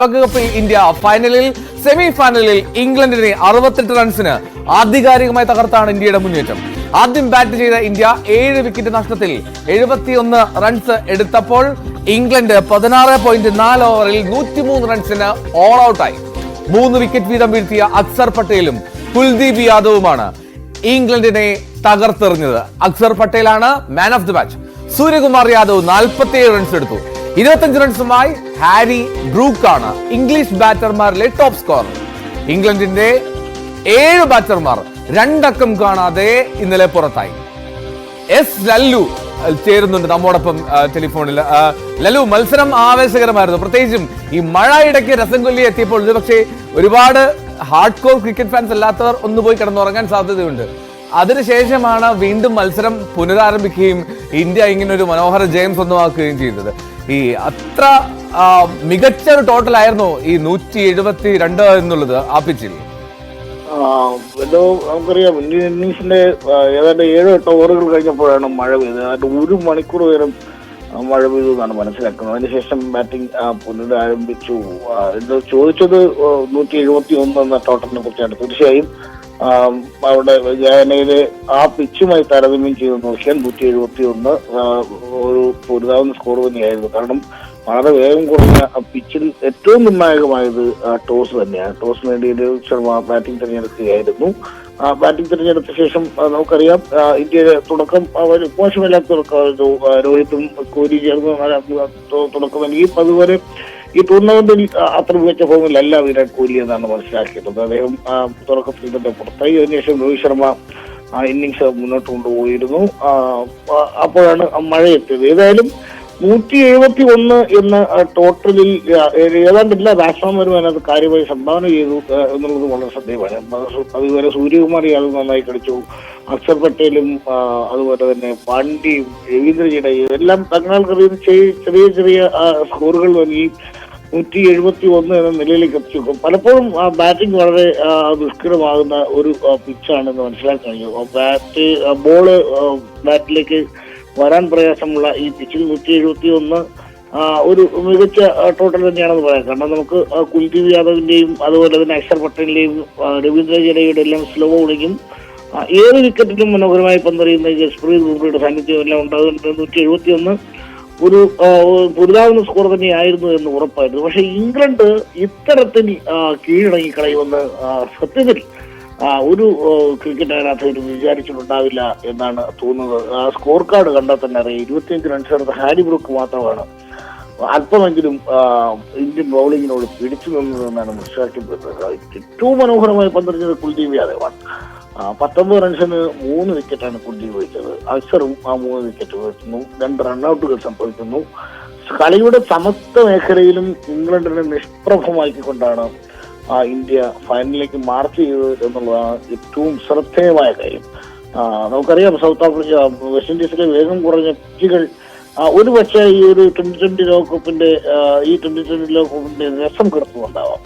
ലോകകപ്പിൽ ഇന്ത്യ ഫൈനലിൽ സെമി ഫൈനലിൽ ഇംഗ്ലണ്ടിനെ 68 റൺസിന് ആധികാരികമായി തകർത്താണ് ഇന്ത്യയുടെ മുന്നേറ്റം. ആദ്യം ബാറ്റ് ചെയ്ത ഇന്ത്യ 7 വിക്കറ്റ് നഷ്ടത്തിൽ 71 റൺസ് എടുത്തപ്പോൾ ഇംഗ്ലണ്ട് 16.4 ഓവറിൽ 103 റൺസിന് ഓൾ ഔട്ടായി. 3 വിക്കറ്റ് വീതം വീഴ്ത്തിയ അക്സർ പട്ടേലും കുൽദീപ് യാദവുമാണ് ഇംഗ്ലണ്ടിനെ തകർത്തെറിഞ്ഞത്. അക്സർ പട്ടേലാണ് man of the match. Suryakumar Yadav 47 runs എടുത്തു. 25 റൺസുമായി ഹാരി ബ്രൂക്ക് ആണ് ഇംഗ്ലീഷ് ബാറ്റർമാരിലെ ടോപ്പ് സ്കോറർ. ഇംഗ്ലണ്ടിന്റെ 7 ബാറ്റർമാർ 2 അക്കം കാണാതെ ഇന്നലെ പുറത്തായി. എസ് ലല്ലു ചേരുന്നുണ്ട് നമ്മോടൊപ്പം ടെലിഫോണിൽ. ലല്ലു, മത്സരം ആവേശകരമായിരുന്നു. പ്രത്യേകിച്ചും ഈ മഴ ഇടയ്ക്ക് രസം കൊല്ലി എത്തിയപ്പോൾ പക്ഷേ ഒരുപാട് ഹാർഡ് കോർ ക്രിക്കറ്റ് ഫാൻസ് അല്ലാത്തവർ ഒന്ന് പോയി കിടന്നുറങ്ങാൻ സാധ്യതയുണ്ട്. അതിനുശേഷമാണ് വീണ്ടും മത്സരം പുനരാരംഭിക്കുകയും ഇന്ത്യ ഇങ്ങനെ ഒരു മനോഹര ജയം സ്വന്തമാക്കുകയും ചെയ്തത്. ഈ അത്ര മികച്ച ഒരു ടോട്ടൽ ആയിരുന്നു ഈ 172 എന്നുള്ളത് ആ പിച്ചിൽ. നമുക്കറിയാം, ഇന്ത്യൻ ഇന്നിംഗ്സിന്റെ ഏതാണ്ട് 7-8 ഓവറുകൾ കഴിഞ്ഞപ്പോഴാണ് മഴ പെയ്തത്. ഏതാണ്ട് 1 മണിക്കൂർ നേരം മഴ പെയ്തു എന്നാണ് മനസ്സിലാക്കുന്നത്. അതിനുശേഷം ബാറ്റിംഗ് പുനരാരംഭിച്ചു. ഇത് ചോദിച്ചത് 171 എന്ന ടോട്ടലിനെ കുറിച്ചാണ്. തീർച്ചയായും അവിടെ ഗയാനയിലെ ആ പിച്ചുമായി താരതമ്യം ചെയ്ത് നോക്കിയാൽ 171 ഒരു പൊരുതാവുന്ന സ്കോർ തന്നെയായിരുന്നു. കാരണം വളരെ വേഗം കുറഞ്ഞ പിച്ചിൽ ഏറ്റവും നിർണായകമായത് ടോസ് തന്നെയാണ്. ടോസ് നേടിയ രോഹിത് ശർമ്മ ബാറ്റിംഗ് തിരഞ്ഞെടുക്കുകയായിരുന്നു. ബാറ്റിംഗ് തിരഞ്ഞെടുത്ത ശേഷം നമുക്കറിയാം, ഇന്ത്യയുടെ തുടക്കം മോശമില്ലാത്ത തുടക്കമായിരുന്നു. രോഹിത്തും കോഹ്ലി ചേർന്ന് തുടക്കം നൽകി. അതുപോലെ ഈ ടൂർണമെന്റിൽ അത്ര മികച്ച ഫോമിലല്ല വിരാട് കോഹ്ലി എന്നാണ് മനസ്സിലാക്കിയിട്ടുള്ളത്. അദ്ദേഹം തുടക്കത്തിൽ തന്നെ പുറത്തായി. അതിനുശേഷം രോഹിത് ശർമ്മ ഇന്നിങ്സ് മുന്നോട്ട് കൊണ്ടുപോയിരുന്നു. അപ്പോഴാണ് മഴ എത്തിയത്. ഏതായാലും 171 എന്ന ടോട്ടലിൽ ഏതാണ്ട് എല്ലാ ബാറ്റ്സ്മാൻമാരും അതിനകത്ത് കാര്യമായി സംഭാവന ചെയ്തു എന്നുള്ളത് വളരെ ശ്രദ്ധേയമാണ്. അതുപോലെ സൂര്യകുമാർ യാദവ് നന്നായി കളിച്ചു. അക്സർ പട്ടേലും അതുപോലെ തന്നെ പാണ്ഡ്യയും രവീന്ദ്ര ജഡേജയും എല്ലാം തങ്ങൾക്കറിയുന്ന ചെറിയ ചെറിയ സ്കോറുകൾ നൽകി 171 എന്ന നിലയിലേക്ക് എത്തിച്ചു. പലപ്പോഴും ബാറ്റിംഗ് വളരെ ദുഷ്കരമാകുന്ന ഒരു പിച്ചാണെന്ന് മനസ്സിലാക്കാൻ കഴിയും. ബോള് ബാറ്റിലേക്ക് വരാൻ പ്രയാസമുള്ള ഈ പിച്ചിൽ 171 ഒരു മികച്ച ടോട്ടൽ തന്നെയാണെന്ന് പറയാം. കാരണം നമുക്ക് കുൽദീപ് യാദവിന്റെയും അതുപോലെ തന്നെ അക്ഷർ പട്ടേലിന്റെയും രവീന്ദ്ര ജഡേജയുടെ എല്ലാം സ്ലോ ബൗളിങ്ങും 7 വിക്കറ്റിലും മനോഹരമായി പന്തെറിയുന്ന ജസ്പ്രീത് ബുംറയുടെ സാന്നിധ്യം എല്ലാം ഉണ്ട്. അതുകൊണ്ട് 171 ഒരു പുതുതാവുന്ന സ്കോർ തന്നെയായിരുന്നു എന്ന് ഉറപ്പായിരുന്നു. പക്ഷെ ഇംഗ്ലണ്ട് ഇത്തരത്തിൽ കീഴടങ്ങി കളയുമെന്ന് സത്യത്തിൽ ഒരു ക്രിക്കറ്റ് ആരാധകർ വിചാരിച്ചിട്ടുണ്ടാവില്ല എന്നാണ് തോന്നുന്നത്. സ്കോർ കാർഡ് കണ്ടാൽ തന്നെ അറിയാം. 25 റൺസ് എടുത്ത ഹാരി ബ്രൂക്ക് മാത്രമാണ് അല്പമെങ്കിലും ഇന്ത്യൻ ബൗളിങ്ങിനോട് പിടിച്ചു നിന്നതെന്നാണ് മനസ്സിലാക്കിയത്. ഏറ്റവും മനോഹരമായി പന്തെറിഞ്ഞത് കുൽദീപ് യാദവാണ്. 19 റൺസിന് 3 വിക്കറ്റാണ് കുൽദീപ് വഹിച്ചത്. അക്സറും 3 വിക്കറ്റ് വീഴ്ത്തുന്നു. 2 റൺഔട്ടുകൾ സംഭവിക്കുന്നു. കളിയുടെ സമസ്ത മേഖലയിലും ഇംഗ്ലണ്ടിനെ നിഷ്പ്രഭമാക്കിക്കൊണ്ടാണ് ഇന്ത്യ ഫൈനലിലേക്ക് മാർച്ച് ചെയ്തത് എന്നുള്ളതാണ് ഏറ്റവും ശ്രദ്ധേയമായ കാര്യം. നമുക്കറിയാം, സൗത്ത് ആഫ്രിക്ക വെസ്റ്റ് ഇൻഡീസിലെ വേഗം കുറഞ്ഞ പിച്ചുകൾ ഒരു പക്ഷേ ഈ ഒരു 2020 ലോകകപ്പിന്റെ രസം കെടുത്തുന്നുണ്ടാവാം.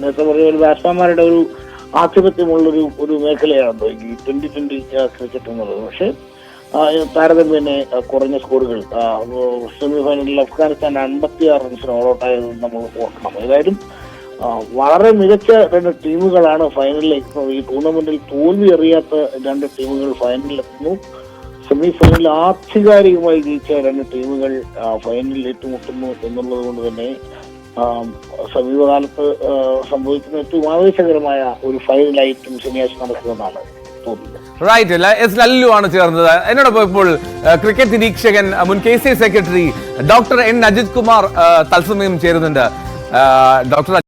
നേരത്തെ പറഞ്ഞ ഒരു ബാറ്റ്സ്മാൻമാരുടെ ഒരു ആധിപത്യമുള്ളൊരു മേഖലയാണല്ലോ ഈ 2020 ക്രിക്കറ്റ് എന്നുള്ളത്. പക്ഷെ താരതമ്യേന കുറഞ്ഞ സ്കോറുകൾ. സെമി ഫൈനലിൽ അഫ്ഗാനിസ്ഥാൻ 56 റൺസിന് ഓൾ ഔട്ടായത് നമ്മൾ ഓർക്കണം. ഏതായാലും വളരെ മികച്ച 2 ടീമുകളാണ് ഫൈനലിലേക്ക് എത്തുന്നത്. ഈ ടൂർണമെന്റിൽ തോൽവി അറിയാത്ത 2 ടീമുകൾ ഫൈനലിൽ എത്തുന്നു. സെമി ഫൈനലിൽ ആധികാരികമായി ജയിച്ച 2 ടീമുകൾ ഫൈനലിൽ ഏറ്റുമുട്ടുന്നു എന്നുള്ളത് കൊണ്ട് തന്നെ സമീപകാലത്ത് സംഭവിക്കുന്ന ഏറ്റവും ആവേശകരമായ ഒരു ഫൈനലായിട്ടും ശനിയാഴ്ച നടക്കുമെന്നാണ് തോന്നുന്നത്. റൈറ്റ്, എസ് ലല്ലു ആണ് ചേർന്നത്. എന്നോടൊപ്പം ഇപ്പോൾ ക്രിക്കറ്റ് നിരീക്ഷകൻ മുൻ KCA secretary doctor N. Ajith Kumar തത്സമയം ചേരുന്നുണ്ട്. ഡോക്ടർ